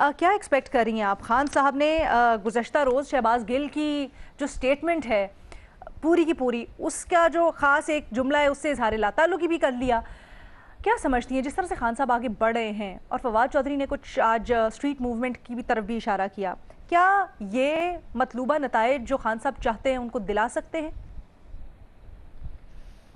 क्या एक्सपेक्ट कर रही हैं आप? खान साहब ने गुज़श्ता रोज़ शहबाज गिल की जो स्टेटमेंट है पूरी की पूरी, उसका जो ख़ास एक जुमला है उससे इज़हार लाताल्लुक़ी भी कर लिया। क्या समझती हैं जिस तरह से खान साहब आगे बढ़ रहे हैं और फवाद चौधरी ने कुछ आज स्ट्रीट मूवमेंट की भी तरफ भी इशारा किया, क्या ये मतलूबा नताइज जो खान साहब चाहते हैं उनको दिला सकते हैं?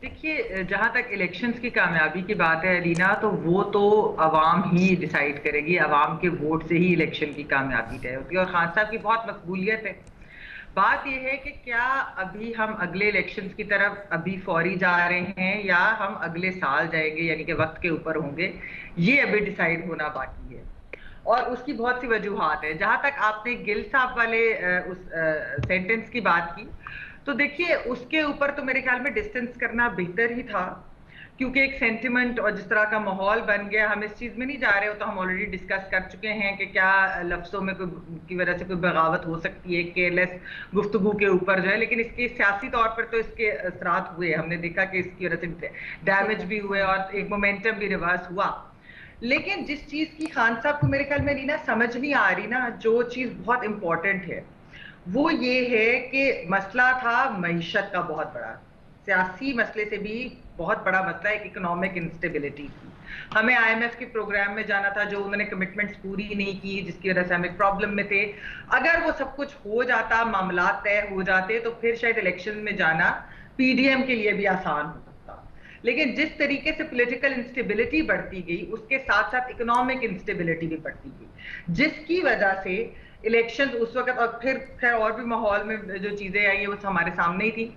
देखिए, जहाँ तक इलेक्शंस की कामयाबी की बात है अलीना, तो वो तो अवाम ही डिसाइड करेगी। अवाम के वोट से ही इलेक्शन की कामयाबी तय होती है और खान साहब की बहुत मकबूलियत है। बात यह है कि क्या अभी हम अगले इलेक्शंस की तरफ अभी फौरी जा रहे हैं या हम अगले साल जाएंगे, यानी कि वक्त के ऊपर होंगे, ये अभी डिसाइड होना बाकी है। और उसकी बहुत सी वजूहात है। जहां तक आपने गिल साहब वाले उस सेंटेंस की बात की, तो देखिए उसके ऊपर तो मेरे ख्याल में डिस्टेंस करना बेहतर ही था, क्योंकि एक सेंटिमेंट और जिस तरह का माहौल बन गया, हम इस चीज में नहीं जा रहे हो, तो हम ऑलरेडी डिस्कस कर चुके हैं कि क्या लफ्जों में कोई की वजह से कोई बगावत हो सकती है, केयरलेस गुफ्तगू के ऊपर जो है। लेकिन इसके सियासी तौर पर तो इसके असरात हुए, हमने देखा कि इसकी वजह से डैमेज भी हुए और एक मोमेंटम भी रिवर्स हुआ। लेकिन जिस चीज की खान साहब को मेरे ख्याल में रीना समझ नहीं आ रही ना, जो चीज बहुत इंपॉर्टेंट है, वो ये है कि मसला था मईशत का बहुत बड़ा, सियासी मसले से भी बहुत बड़ा मसला है, इकोनॉमिक इंस्टेबिलिटी की। हमें आईएमएफ के प्रोग्राम में जाना था, जो उन्होंने कमिटमेंट्स पूरी नहीं की, जिसकी वजह से हम एक प्रॉब्लम में थे। अगर वो सब कुछ हो जाता, मामला तय हो जाते, तो फिर शायद इलेक्शन में जाना पीडीएम के लिए भी आसान हो सकता। लेकिन जिस तरीके से पॉलिटिकल इंस्टेबिलिटी बढ़ती गई, उसके साथ साथ इकोनॉमिक इंस्टेबिलिटी भी बढ़ती गई, जिसकी वजह से इलेक्शन उस वक्त और फिर खैर और भी माहौल में जो चीजें आई है वो हमारे सामने ही थी।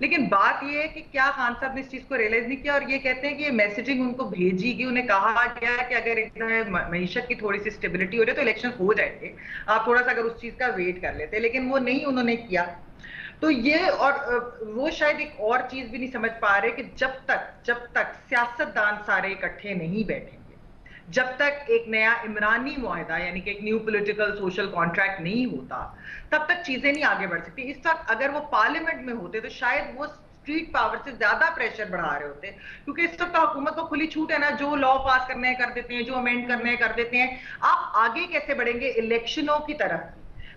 लेकिन बात ये है कि क्या खान साहब ने इस चीज को रियलाइज नहीं किया, और ये कहते हैं कि ये मैसेजिंग उनको भेजी गई, उन्हें कहा गया कि अगर इतना मईशत की थोड़ी सी स्टेबिलिटी हो जाए तो इलेक्शन हो जाएंगे, आप थोड़ा सा अगर उस चीज का वेट कर लेते, लेकिन वो नहीं उन्होंने किया। तो ये और वो शायद एक और चीज भी नहीं समझ पा रहे कि जब तक सियासतदान सारे इकट्ठे नहीं बैठेंगे, जब तक एक नया इमरानी मुआहदा यानी कि एक न्यू पॉलिटिकल सोशल कॉन्ट्रैक्ट नहीं होता, तब तक चीजें नहीं आगे बढ़ सकती। इस वक्त अगर वो पार्लियामेंट में होते तो शायद वो स्ट्रीट पावर से ज्यादा प्रेशर बढ़ा रहे होते, क्योंकि इस वक्त हुकूमत को खुली छूट है ना, जो लॉ पास करने हैं कर देते हैं, जो अमेंड करने हैं कर देते हैं। आप आगे कैसे बढ़ेंगे इलेक्शनों की तरफ?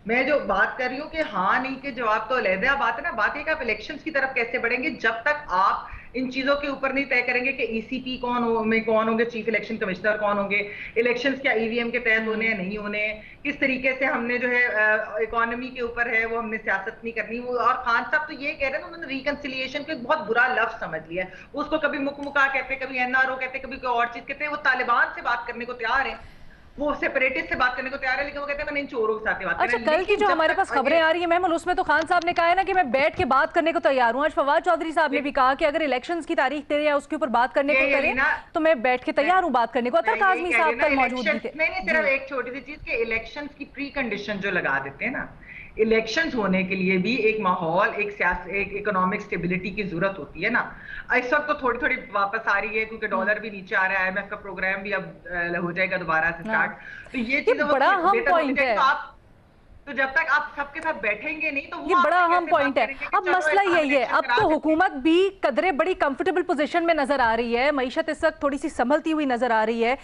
मैं जो बात कर रही हूँ कि हाँ नहीं के जवाब तो अलहदा बात है ना, बात है कि आप इलेक्शंस की तरफ कैसे बढ़ेंगे जब तक आप इन चीजों के ऊपर नहीं तय करेंगे कि ईसीपी कौन होंगे, चीफ इलेक्शन कमिश्नर कौन होंगे, इलेक्शंस क्या ईवीएम के तहत होने हैं नहीं होने, किस तरीके से हमने जो है इकोनॉमी के ऊपर है वो हमने सियासत नहीं करनी। वो और खान साहब तो ये कह रहे हैं, उन्होंने रिकंसिलिएशन को एक बहुत बुरा लफ्ज समझ लिया है, उसको कभी मुकमुका कहते, कभी एनआरओ कहते, कभी कोई और चीज कहते हैं। वो तालिबान से बात करने को तैयार है, वो सेपरेटिस्ट से बात करने को तैयार है, लेकिन वो कहते हैं मैं इन चोरों के साथ बात अच्छा, कल की जो हमारे पास खबरें आ रही है महमूद, उसमें तो खान साहब ने कहा है ना कि मैं बैठ के बात करने को तैयार हूं। आज फवाद चौधरी साहब ने भी कहा कि अगर इलेक्शंस की तारीख दे या उसके ऊपर बात करने को करें तो मैं बैठ के तैयार हूं बात करने को। अतर काज़मी साहब कल मौजूद भी थे। नहीं, सिर्फ एक छोटी सी चीज के इलेक्शंस की प्री कंडीशन जो लगा देते हैं ना, इलेक्शंस होने के लिए भी एक माहौल, एक इकोनॉमिक स्टेबिलिटी की जरूरत होती है ना। इस वक्त तो थोड़ी थोड़ी वापस आ रही है, क्योंकि डॉलर भी नीचे आ रहा है, आईएमएफ का प्रोग्राम भी अब हो जाएगा दोबारा से स्टार्ट। तो ये चीजें बड़ा अहम पॉइंट है। तो जब तक आप सबके साथ बैठेंगे नहीं, तो ये बड़ा अहम पॉइंट है। अब मसला यही है, अब तो हुकूमत भी कदरे बड़ी कंफर्टेबल पोजीशन में नजर आ रही है, मईशत इस वक्त थोड़ी सी संभलती हुई नजर आ रही है।